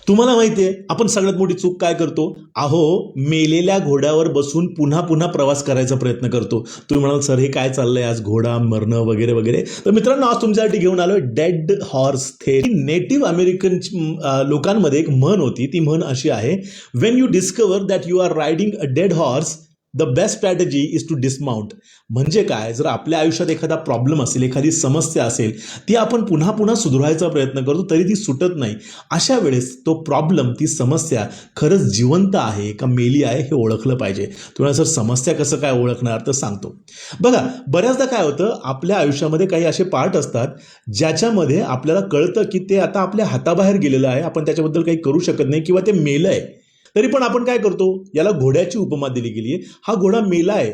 तुम्हाला माहिती आहे आपण सगळ्यात मोठी चूक काय करतो? मेलेल्या घोड्यावर बसून पुन्हा पुन्हा प्रवास करायचा प्रयत्न करतो. तुम्ही म्हणाल सर हे काय चाललंय आज, घोडा मरणं वगैरे वगैरे. तर मित्रांनो आज तुमच्यासाठी घेऊन आलोय dead horse theory. Native American लोकांमध्ये एक म्हण होती. ती म्हण अशी आहे, when you discover that you are riding a dead horse the best strategy is to dismount. म्हणजे काय, जर आपल्या आयुष्यात एखादा प्रॉब्लेम असेल, एखादी समस्या असेल, ती आपण पुन्हा पुन्हा सुधारायचा प्रयत्न करतो तरी ती सुटत नाही. अशा वेळेस तो प्रॉब्लेम, ती समस्या खरंच जिवंत आहे का मेली आहे हे ओळखलं पाहिजे. तुम्हाला सर समस्या कसं काय ओळखणार, तर सांगतो. बघा, बऱ्याचदा काय होतं, आपल्या आयुष्यामध्ये काही असे पार्ट असतात ज्याच्यामध्ये आपल्याला कळतं की ते आता आपल्या हाताबाहेर गेलेलं आहे, आपण त्याच्याबद्दल काही करू शकत नाही किंवा ते मेलं आहे. तरी पण आपण काय करतो, याला घोड्याची उपमा दिली गेली आहे. हा घोडा मेला आहे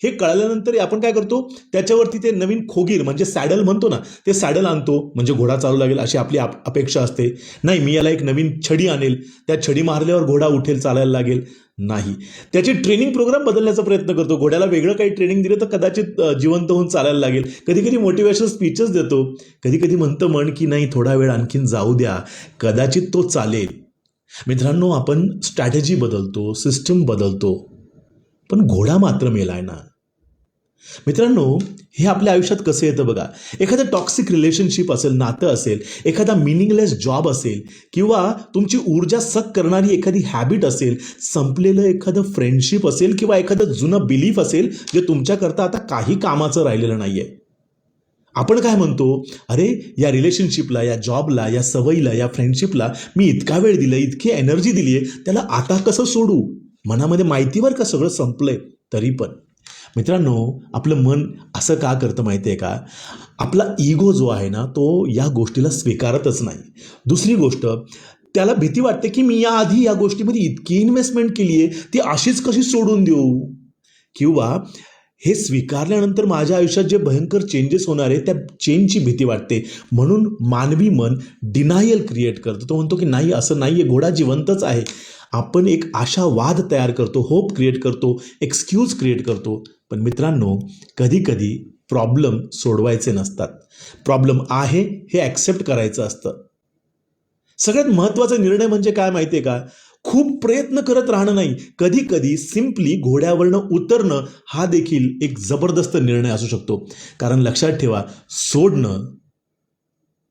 हे कळल्यानंतर आपण काय करतो, त्याच्यावरती ते नवीन खोगीर म्हणजे सॅडल म्हणतो ना, ते सॅडल आणतो म्हणजे घोडा चालू लागेल अशी आपली अपेक्षा असते. नाही, मी याला एक नवीन छडी आणेल, त्या छडी मारल्यावर घोडा उठेल, चालायला लागेल. नाही, त्याची ट्रेनिंग प्रोग्राम बदलण्याचा प्रयत्न करतो. घोड्याला वेगळं काही ट्रेनिंग दिलं तर कदाचित जिवंत होऊन चालायला लागेल. कधी कधी मोटिवेशनल स्पीचेस देतो, कधी कधी म्हणतं मन की नाही थोडा वेळ आणखीन जाऊ द्या, कदाचित तो चालेल. मित्रांनो, आपण स्ट्रॅटेजी बदलतो, सिस्टम बदलतो, पण घोडा मात्र मेलाय ना. मित्रांनो, हे आपल्या आयुष्यात कसं येतं बघा. एखादं टॉक्सिक रिलेशनशिप असेल, नातं असेल, एखादा मिनिंगलेस जॉब असेल, किंवा तुमची ऊर्जा सक करणारी एखादी हॅबिट असेल, संपलेलं एखादं फ्रेंडशिप असेल, किंवा एखादं जुनं बिलीफ असेल जे तुमच्याकरता आता काही कामाचं राहिलेलं नाहीये. आपण काय म्हणतो, अरे या रिलेशनशिपला, या जॉबला, या सवयीला, या फ्रेंडशिपला मी इतका वेळ दिला, इतकी एनर्जी दिली आहे, त्याला आता कसं सोडू. मनामध्ये माहितीवर का सगळं संपलंय, तरी पण मित्रांनो आपलं मन असं का करतं माहिती आहे का, आपला इगो जो आहे ना तो या गोष्टीला स्वीकारतच नाही. दुसरी गोष्ट, त्याला भीती वाटते की मी याआधी या गोष्टीमध्ये इतकी इन्व्हेस्टमेंट केली आहे, ती अशीच कशी सोडून देऊ, किंवा हे स्वीकारल्यानंतर माझ्या आयुष्यात जे भयंकर चेंजेस होणार आहे त्या चेंजची भीती वाटते. म्हणून मानवी मन डिनायल क्रिएट करतो. तो म्हणतो की नाही, असं नाही आहे, घोडा जिवंतच आहे. आपण एक आशावाद तयार करतो, होप क्रिएट करतो, एक्सक्यूज क्रिएट करतो. पण मित्रांनो, कधी कधी प्रॉब्लेम सोडवायचे नसतात, प्रॉब्लेम आहे हे ॲक्सेप्ट करायचं असतं. सगळ्यात महत्त्वाचा निर्णय म्हणजे काय माहिती आहे का, खूप प्रयत्न करत राहणं नाही. कधी कधी सिम्पली घोड्यावरनं उतरणं हा देखील एक जबरदस्त निर्णय असू शकतो. कारण लक्षात ठेवा, सोडणं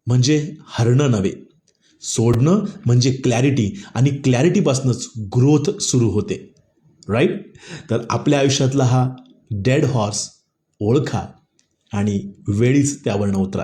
म्हणजे हरणं नव्हे, सोडणं म्हणजे क्लॅरिटी, आणि क्लॅरिटीपासूनच ग्रोथ सुरू होते. राईट. तर आपल्या आयुष्यातला हा डेड हॉर्स ओळखा आणि वेळीच त्यावरनं उतरा.